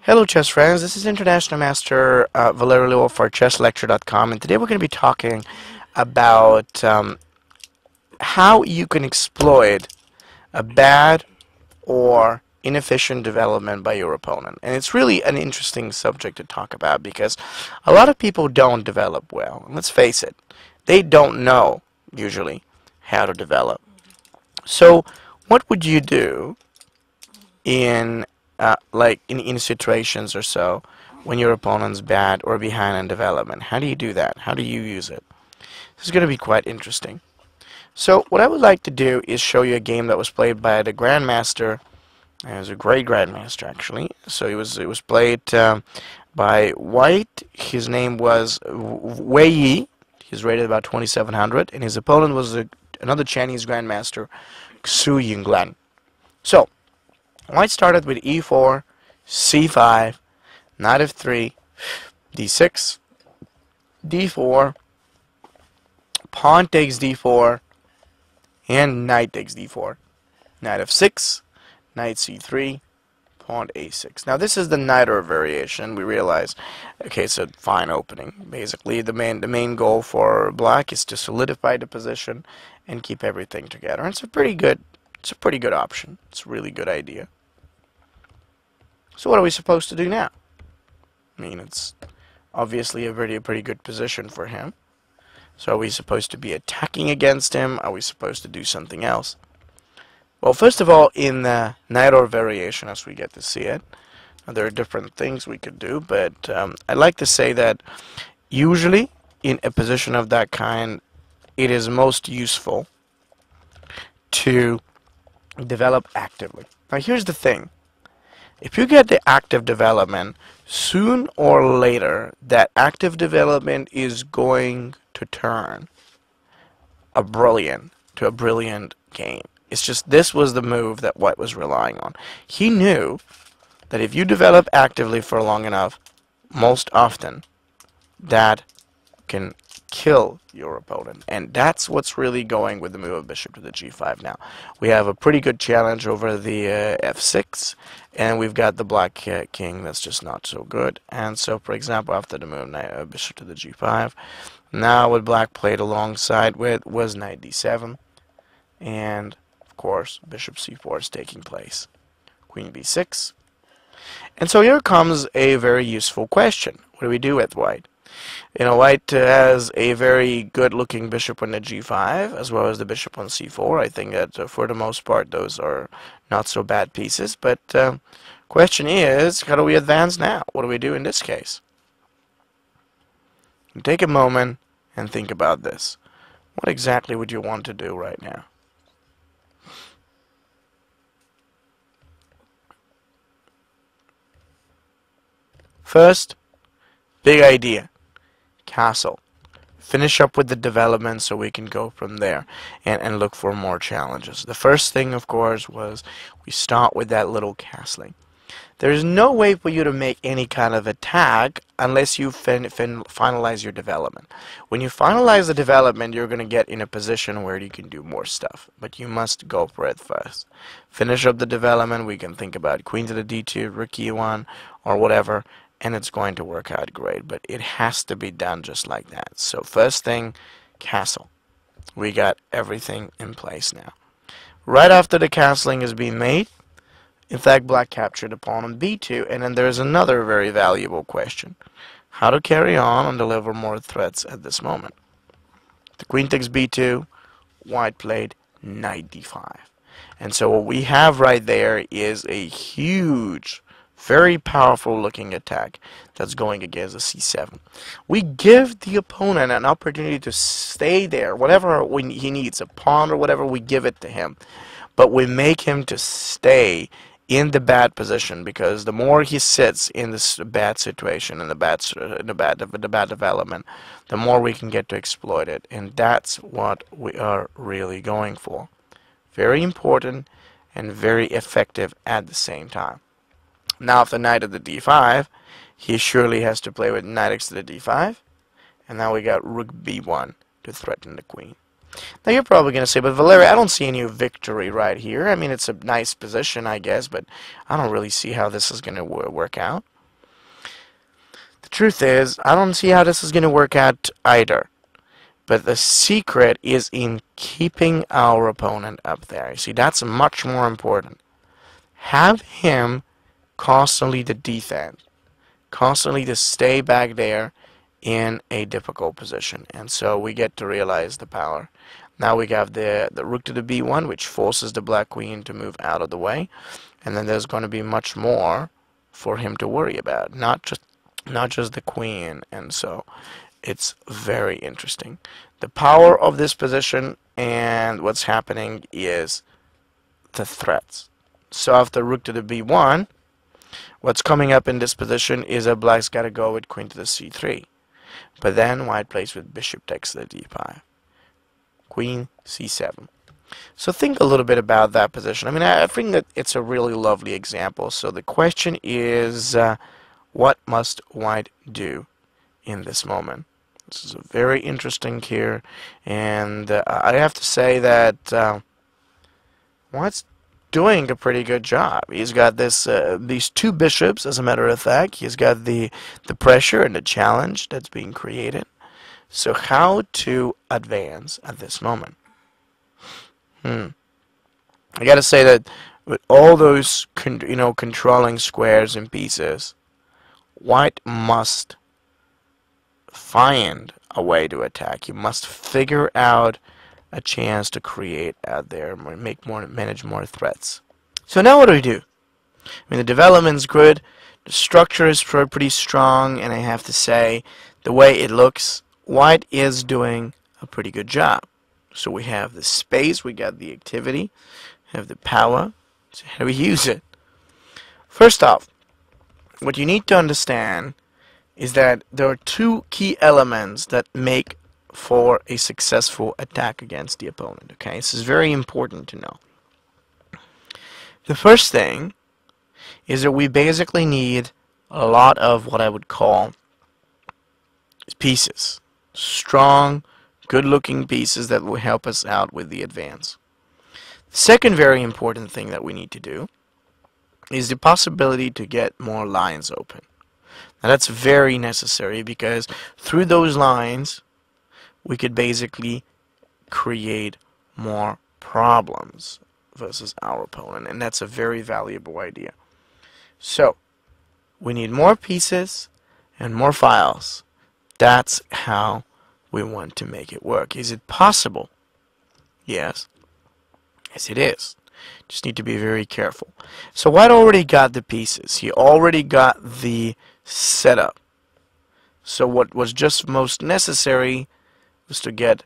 Hello chess friends, this is International Master Valeri Lilov for chesslecture.com, and today we're going to be talking about how you can exploit a bad or inefficient development by your opponent. And it's really an interesting subject to talk about because a lot of people don't develop well. And let's face it, they don't know usually how to develop. So what would you do in in situations or so when your opponent's bad or behind in development? How do you do that? How do you use it? This is going to be quite interesting. So what I would like to do is show you a game that was played by the Grandmaster. He was a great Grandmaster actually. So it was played by White. His name was Wei Yi. He's rated about 2700, and his opponent was another Chinese Grandmaster, Xu Yinglan. So White started with e4, c5, knight f3, d6, d4, pawn takes d4, and knight takes d4. Knight f6, knight c3, pawn a6. Now this is the Najdorf variation. We realize, okay, it's a fine opening. Basically, the main goal for black is to solidify the position and keep everything together. And it's a pretty good option. It's a really good idea. So what are we supposed to do now? I mean, it's obviously a pretty good position for him. So are we supposed to be attacking against him? Are we supposed to do something else? Well, first of all, in the Najdorf variation, as we get to see it, there are different things we could do, but I'd like to say that usually in a position of that kind, it is most useful to develop actively. Now here's the thing. If you get the active development, soon or later, that active development is going to turn to a brilliant game. It's just this was the move that White was relying on. He knew that if you develop actively for long enough, most often, that can kill your opponent, and that's what's really going with the move of bishop to the g5 now. We have a pretty good challenge over the f6, and we've got the black king that's just not so good. And so, for example, after the move bishop to the g5, now what black played alongside with was knight d7, and of course bishop c4 is taking place. Queen b6. And so here comes a very useful question. What do we do with White? You know, White has a very good-looking bishop on the g5, as well as the bishop on c4. I think that for the most part, those are not so bad pieces. But question is, how do we advance now? What do we do in this case? Take a moment and think about this. What exactly would you want to do right now? First, big idea. Castle. Finish up with the development so we can go from there and look for more challenges. The first thing, of course, was we start with that little castling. There's no way for you to make any kind of attack unless you finalize your development. When you finalize the development, you're going to get in a position where you can do more stuff. But you must go for it first. Finish up the development. We can think about queen to the d2, rook e1, or whatever, and it's going to work out great. But it has to be done just like that. So first thing, castle. We got everything in place now. Right after the castling is being made, in fact, black captured the pawn on b2, and then there's another very valuable question. How to carry on and deliver more threats at this moment. The queen takes b2, White played knight d5. And so what we have right there is a huge, very powerful looking attack that's going against the c7. We give the opponent an opportunity to stay there, whatever he needs, a pawn or whatever, we give it to him. But we make him to stay in the bad position, because the more he sits in this bad situation, in the bad development, the more we can get to exploit it. And that's what we are really going for. Very important and very effective at the same time. Now, if the knight at the d5, he surely has to play with knight x to the d5, and now we got rook b1 to threaten the queen. Now you're probably going to say, but Valeri, I don't see any victory right here. I mean, it's a nice position, I guess, but I don't really see how this is going to work out. Truth is, I don't see how this is going to work out either. But the secret is in keeping our opponent up there. You see, that's much more important. Have him constantly to defend, constantly to stay back there in a difficult position. And so we get to realize the power. Now we have the rook to the b1, which forces the black queen to move out of the way. And then there's going to be much more for him to worry about, not just the queen. And so it's very interesting. The power of this position and what's happening is the threats. So after rook to the b1, what's coming up in this position is that black's got to go with queen to the c3. But then white plays with bishop takes the d5. Queen c7. So think a little bit about that position. I mean, I think that it's a really lovely example. So the question is, what must white do in this moment? This is very interesting here, and I have to say that white's doing a pretty good job. He's got these two bishops, as a matter of fact. He's got the pressure and the challenge that's being created. So how to advance at this moment? I gotta say that with all those controlling squares and pieces, white must find a way to attack. You must figure out a chance to create out there, manage more threats. So now what do we do? I mean, the development's good, the structure is pretty strong, and I have to say, the way it looks, white is doing a pretty good job. So we have the space, we got the activity, have the power. So how do we use it? First off, what you need to understand is that there are two key elements that make for a successful attack against the opponent. Okay, this is very important to know. The first thing is that we basically need a lot of what I would call pieces. Strong, good-looking pieces that will help us out with the advance. The second very important thing that we need to do is the possibility to get more lines open. Now that's very necessary because through those lines we could basically create more problems versus our opponent, and that's a very valuable idea. So we need more pieces and more files. That's how we want to make it work. Is it possible? Yes. Yes, it is. Just need to be very careful. So white already got the pieces. He already got the setup. So what was just most necessary was to get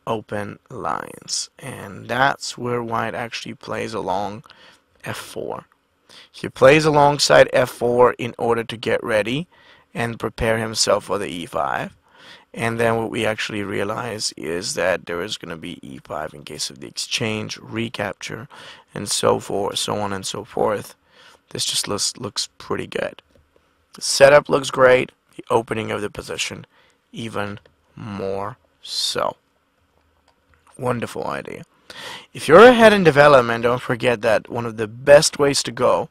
open lines. And that's where white actually plays along f4. He plays alongside f4 in order to get ready and prepare himself for the e5. And then what we actually realize is that there is going to be e5 in case of the exchange, recapture, and so forth, so on and so forth. This just looks pretty good. The setup looks great. The opening of the position even more so. Wonderful idea. If you're ahead in development, don't forget that one of the best ways to go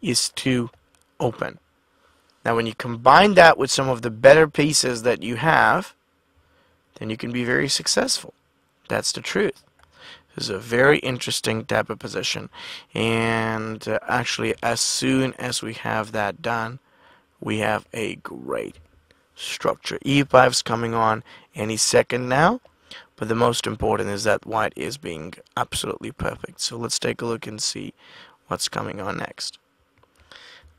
is to open. Now when you combine that with some of the better pieces that you have, then you can be very successful. That's the truth. This is a very interesting type of position, and actually as soon as we have that done, we have a great structure. e5's coming on any second now, but the most important is that white is being absolutely perfect. So let's take a look and see what's coming on next.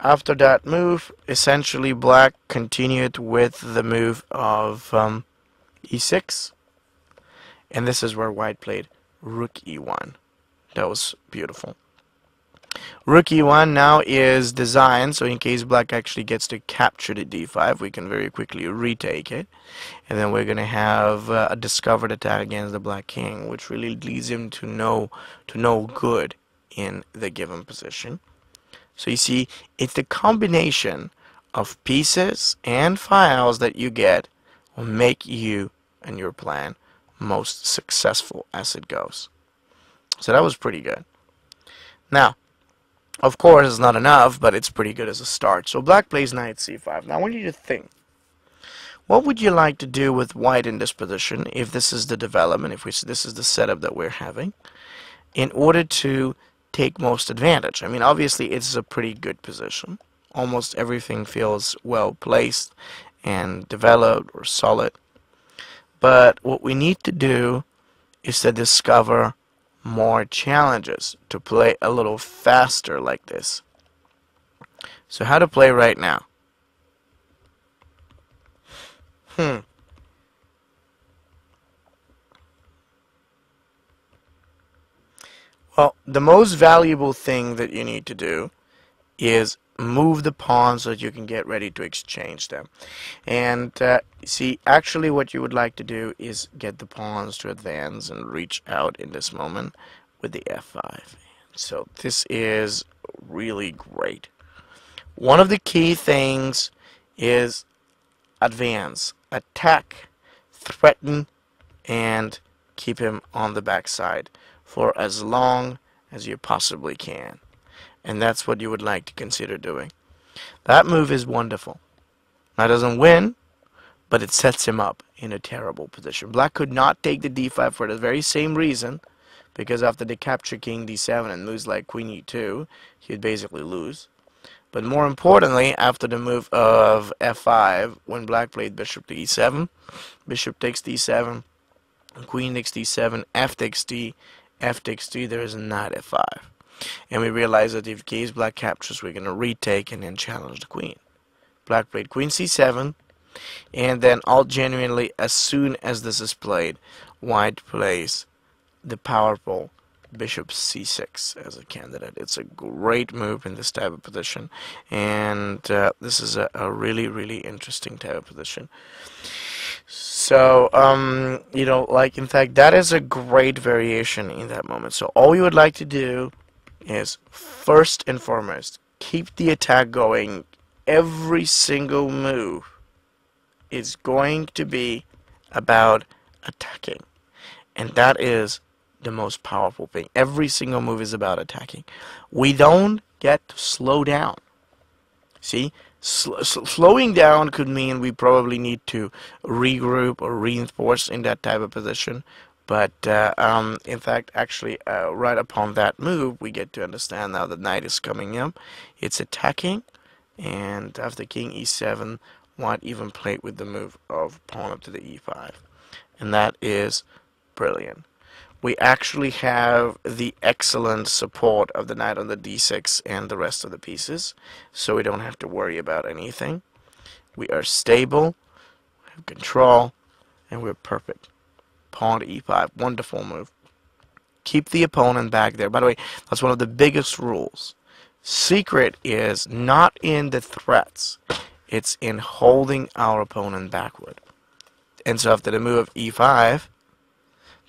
After that move, essentially black continued with the move of e6, and this is where white played rook e1. That was beautiful. Rook e1 now is designed so in case black actually gets to capture the d5, we can very quickly retake it, and then we're going to have a discovered attack against the black king, which really leads him to no good in the given position. So you see, it's the combination of pieces and files that you get will make you and your plan most successful as it goes. So that was pretty good. Now, Of course, it's not enough, but it's pretty good as a start. So black plays knight c5. Now I want you to think. What would you like to do with white in this position if this is the development, if this is the setup that we're having, in order to take most advantage? I mean, obviously, it's a pretty good position. Almost everything feels well placed and developed or solid. But what we need to do is to discover more challenges, to play a little faster like this. So how to play right now? Well, the most valuable thing that you need to do is move the pawns so that you can get ready to exchange them. And see, actually what you would like to do is get the pawns to advance and reach out in this moment with the f5. So this is really great. One of the key things is advance, attack, threaten, and keep him on the backside for as long as you possibly can. And that's what you would like to consider doing. That move is wonderful. Now, it doesn't win, but it sets him up in a terrible position. Black could not take the d5 for the very same reason, because after they capture king d7 and moves like queen e2, he'd basically lose. But more importantly, after the move of f5, when black played bishop to e7, bishop takes d7, queen takes d7, f takes d, f takes d, there is a knight f5. And we realize that if in case black captures, we're going to retake and then challenge the queen. Black played queen c7, and then all genuinely, as soon as this is played, white plays the powerful bishop c6 as a candidate. It's a great move in this type of position, and this is a really, really interesting type of position. So, you know, like, in fact, that is a great variation in that moment. So all you would like to do is, first and foremost, keep the attack going. Every single move is going to be about attacking, and that is the most powerful thing. Every single move is about attacking. We don't get to slow down. See, slowing down could mean we probably need to regroup or reinforce in that type of position. But in fact, actually, right upon that move, we get to understand now the knight is coming up. It's attacking, and after king e7, white even played with the move of pawn up to the e5, and that is brilliant. We actually have the excellent support of the knight on the d6 and the rest of the pieces, so we don't have to worry about anything. We are stable, have control, and we're perfect. Pawn to e5, wonderful move. Keep the opponent back there. By the way, that's one of the biggest rules. Secret is not in the threats, it's in holding our opponent backward. And so after the move of e5,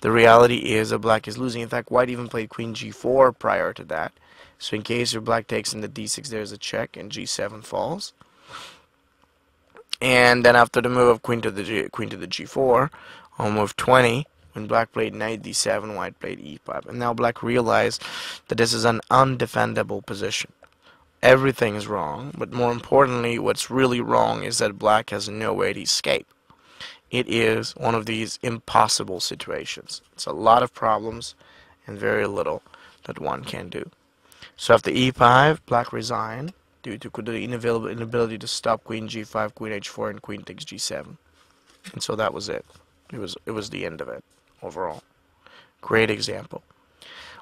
the reality is that black is losing. In fact, white even played queen g4 prior to that. So in case your black takes in the d6, there's a check, and g7 falls. And then after the move of queen to the g4, on move 20, when black played knight d7, white played e5. And now black realized that this is an undefendable position. Everything is wrong, but more importantly, what's really wrong is that black has no way to escape. It is one of these impossible situations. It's a lot of problems and very little that one can do. So after e5, black resigned due to the inability to stop queen g5, queen h4, and queen takes g7. And so that was it. It was the end of it overall. Great example.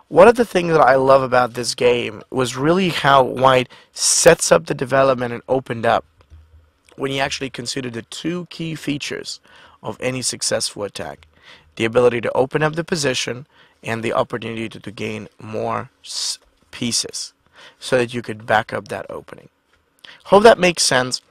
One of the things that I love about this game was really how white sets up the development and opened up when you actually consider the two key features of any successful attack: the ability to open up the position and the opportunity to gain more pieces so that you could back up that opening. Hope that makes sense.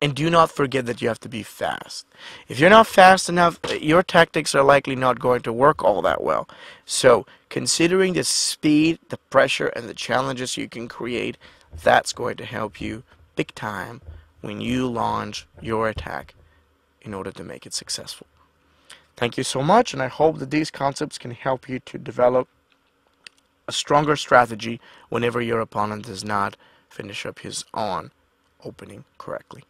And do not forget that you have to be fast. If you're not fast enough, your tactics are likely not going to work all that well. So considering the speed, the pressure, and the challenges you can create, that's going to help you big time when you launch your attack in order to make it successful. Thank you so much, and I hope that these concepts can help you to develop a stronger strategy whenever your opponent does not finish up his own opening correctly.